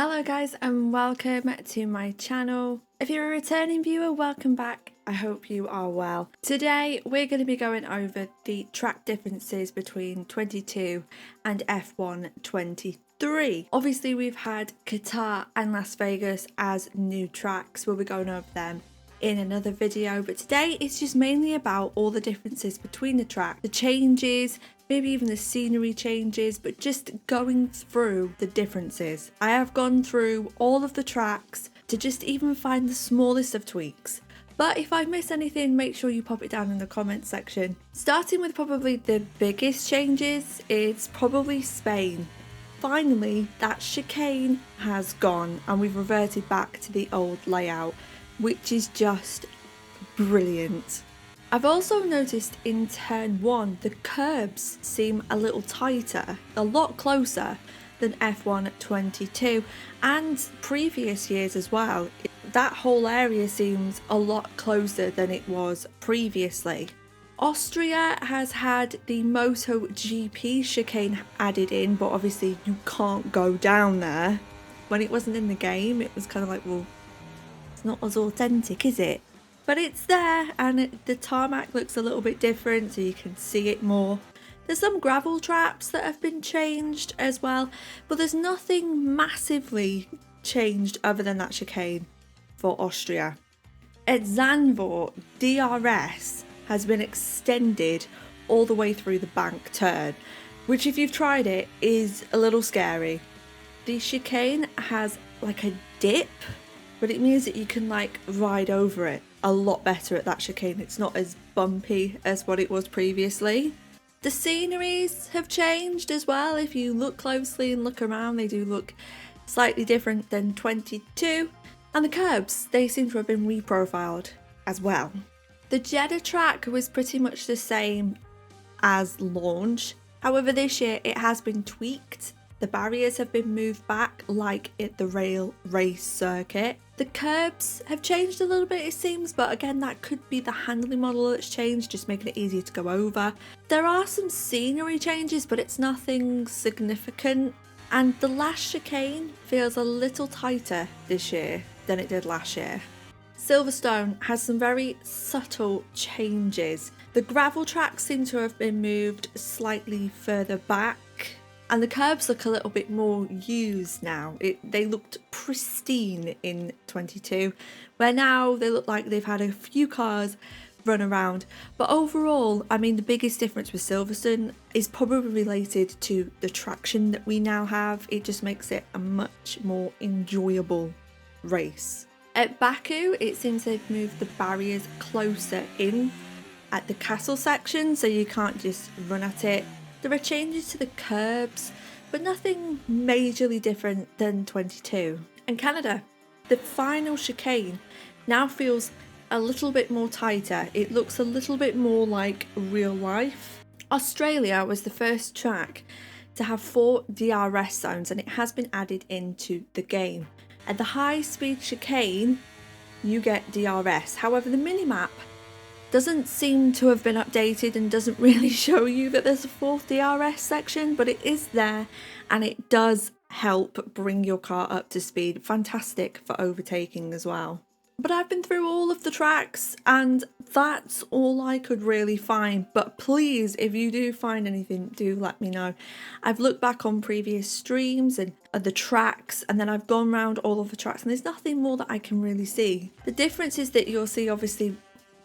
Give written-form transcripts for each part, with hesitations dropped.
Hello guys and welcome to my channel. If you're a returning viewer, welcome back. I hope you are well. Today we're going to be going over the track differences between 22 and F1 23. Obviously we've had Qatar and Las Vegas as new tracks. We'll be going over them in another video, but today it's just mainly about all the differences between the track, the changes, maybe even the scenery changes, but just going through the differences. I have gone through all of the tracks to just even find the smallest of tweaks. But if I miss anything, make sure you pop it down in the comments section. Starting with probably the biggest changes, it's probably Spain. Finally, that chicane has gone and we've reverted back to the old layout, which is just brilliant. I've also noticed in turn 1 the curbs seem a little tighter, a lot closer than F1 22 and previous years as well. That whole area seems a lot closer than it was previously. Austria has had the MotoGP chicane added in, but obviously you can't go down there. When it wasn't in the game, it was kind of like, well, it's not as authentic, is it? But it's there, and the tarmac looks a little bit different, so you can see it more. There's some gravel traps that have been changed as well, but there's nothing massively changed other than that chicane for Austria. At Zandvoort, DRS has been extended all the way through the bank turn, which if you've tried it is a little scary. The chicane has like a dip, but it means that you can like ride over it a lot better at that chicane. It's not as bumpy as what it was previously. The sceneries have changed as well. If you look closely and look around, they do look slightly different than 22. And the curbs, they seem to have been reprofiled as well. The Jeddah track was pretty much the same as launch. However, this year it has been tweaked. The barriers have been moved back like at the rail race circuit. The curbs have changed a little bit it seems, but again that could be the handling model that's changed, just making it easier to go over. There are some scenery changes, but it's nothing significant. And the last chicane feels a little tighter this year than it did last year. Silverstone has some very subtle changes. The gravel tracks seem to have been moved slightly further back. And the curbs look a little bit more used now. They looked pristine in 22, where now they look like they've had a few cars run around. But overall, I mean, the biggest difference with Silverstone is probably related to the traction that we now have. It just makes it a much more enjoyable race. At Baku, it seems they've moved the barriers closer in at the castle section, so you can't just run at it. There are changes to the curbs, but nothing majorly different than 22. And Canada, the final chicane now feels a little bit more tighter. It looks a little bit more like real life. Australia was the first track to have 4 DRS zones, and it has been added into the game. At the high speed chicane, you get DRS. However, the minimap doesn't seem to have been updated and doesn't really show you that there's a 4th DRS section, but it is there and it does help bring your car up to speed. Fantastic for overtaking as well. But I've been through all of the tracks and that's all I could really find. But please, if you do find anything, do let me know. I've looked back on previous streams and the tracks, and then I've gone around all of the tracks and there's nothing more that I can really see. The difference is that you'll see obviously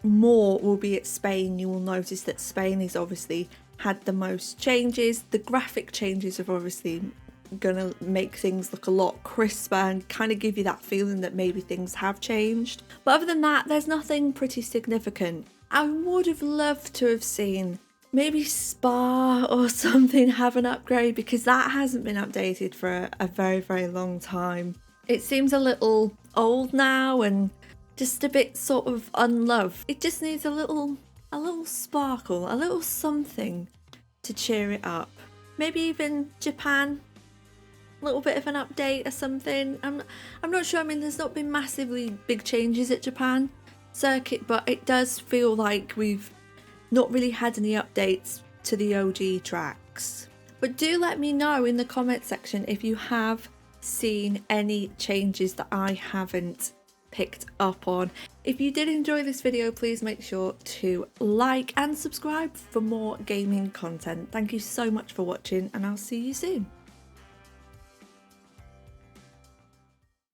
more will be at Spain. You will notice that Spain has obviously had the most changes. The graphic changes are obviously gonna make things look a lot crisper and kind of give you that feeling that maybe things have changed. But other than that, there's nothing pretty significant. I would have loved to have seen maybe Spa or something have an upgrade, because that hasn't been updated for a very, very long time. It seems a little old now and just a bit sort of unloved. It just needs a little sparkle, a little something to cheer it up. Maybe even Japan, a little bit of an update or something. I'm not sure. I mean, there's not been massively big changes at Japan circuit, but it does feel like we've not really had any updates to the OG tracks. But do let me know in the comment section if you have seen any changes that I haven't picked up on. If you did enjoy this video, please make sure to like and subscribe for more gaming content. Thank you so much for watching, and I'll see you soon.